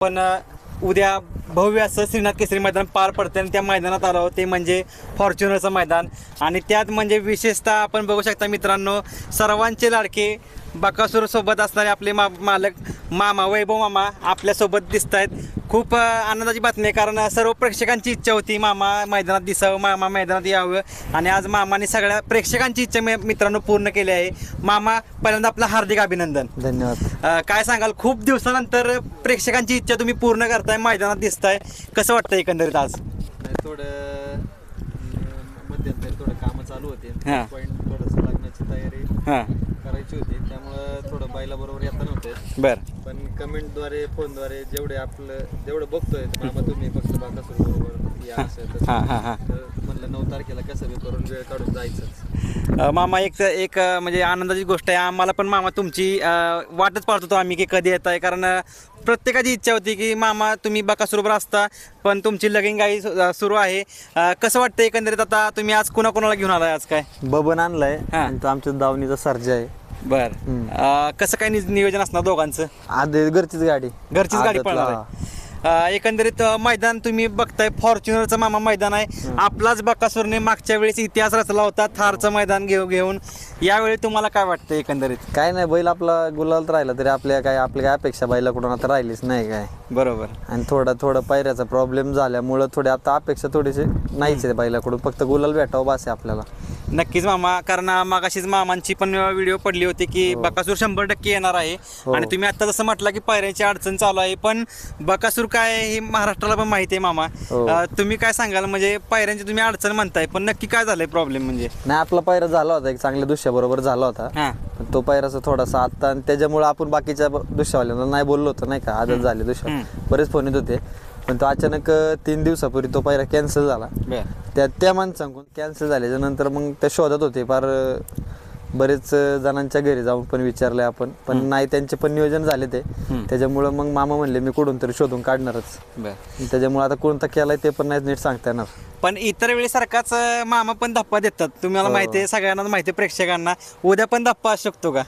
पण उद्या भव्य असं श्रीनाथ केसरी मैदान पार पडते आणि त्या मैदानात आलो आहोत ते म्हणजे फॉर्च्युनरचं मैदान. आणि त्यात म्हणजे विशेषतः आपण बघू शकता मित्रांनो, सर्वांचे लाडके बकासूर सोबत असणारे आपले मालक मामा वैभव मामा आपल्यासोबत दिसत आहेत. खूप आनंदाची बातमी आहे, कारण सर्व प्रेक्षकांची इच्छा होती मामा मैदानात दिसावं, मामा मैदानात यावं आणि आज मामाने सगळ्या प्रेक्षकांची इच्छा मित्रांनो पूर्ण केली आहे. मामा, पहिल्यांदा आपलं हार्दिक अभिनंदन. धन्यवाद. काय सांगाल, खूप दिवसानंतर प्रेक्षकांची इच्छा तुम्ही पूर्ण करताय, मैदानात दिसताय, कसं वाटतं एकंदरीत आज? थोडं मध्यंतरी थोडं कामं चालू होते, हां. पॉईंट थोडंसं लागण्याची तयारी हां करायची होती, त्यामुळं थोडं बैलाबरोबर येता नव्हतं. बरं. पण कमेंटद्वारे फोनद्वारे जेवढं बघतोय मामा तुम्ही फक्त बाकासूर बरोबर या असं तसं. हां हां हां तर म्हणलं 9 तारखेला कसं बी करून वेळ काढून जायचंच. मामा, एक म्हणजे आनंदाची गोष्ट आहे आम्हाला पण मामा, तुमची वाटच पाहत होतो आम्ही की कधी येत आहे, कारण प्रत्येकाची इच्छा होती की मामा तुम्ही बकासूरबरोबर असता, पण तुमची लगीन गाई सुरू आहे. कसं वाटतं एकंदरीत, आता तुम्ही आज कोणाकोणाला घेऊन आलाय आज? काय बबन आणलाय हां. आणि तो आमच्या दावणीचा सर्जा आहे. बरं. कसं काय नियोजन असणार दोघांचं? आधी घरचीच गाडी, घरचीच गाडी आदतला. पळणार आहे. एकंदरीत मैदान तुम्ही बघताय, फॉर्च्युनरचं मामा मैदान आहे. आपलाच बकासूरने मागच्या वेळेस इतिहास रचला होता थारचं मैदान घेऊन. यावेळी तुम्हाला काय वाटतं एकंदरीत? काय नाही, बैल आपला गुलाल राहिला तरी आपल्या काय अपेक्षा बैलाकडून आता राहिलीच नाही काय. बरोबर. आणि थोडं पायऱ्याचा प्रॉब्लेम झाल्यामुळं थोडी आता अपेक्षा थोडीशी नाहीच आहे बैलाकडून, फक्त गुलाल भेटावं बास आहे आपल्याला. नक्कीच मामा, कारण मागाशीच मामांची पण व्हिडिओ पडली होती की बकासूर 100% येणार आहे. आणि तुम्ही आता जसं म्हटलं की पायऱ्याची अडचण चालू आहे, पण बकासूर काय हे महाराष्ट्राला पण माहिती आहे मामा. तुम्ही काय सांगाल, म्हणजे पायऱ्यांची तुम्ही अडचण म्हणताय, पण नक्की काय झालंय प्रॉब्लेम? म्हणजे नाही, आपला पायरा झाला होता एक चांगल्या दुसऱ्याबरोबर झाला होता. हां. पण तो पायराचा थोडासा आता, आणि त्याच्यामुळे आपण बाकीच्या दुसऱ्यावाल्यांना नाही बोललो होतो नाही का, आदत झाले दुसऱ्या बरेच फोन येत होते. पण तो अचानक 3 दिवसापूर्वी तो पायरा कॅन्सल झाला. त्या माणसांकडून कॅन्सल झाल्याच्या नंतर मग ते शोधत होते, फार बरेच जणांच्या घरी जाऊन पण विचारले आपण, पण नाही, त्यांचे पण नियोजन झाले ते. त्याच्यामुळं मग मामा म्हणले मी कुठून तरी शोधून काढणारच. त्याच्यामुळे आता कोणता केलाय ते पण नाही नीट सांगता येणार. पण इतर वेळी सारखाच मामा पण धप्पा देतात, तुम्हाला माहिती आहे, सगळ्यांना माहिती आहे, प्रेक्षकांना. उद्या पण धप्पा असू शकतो का?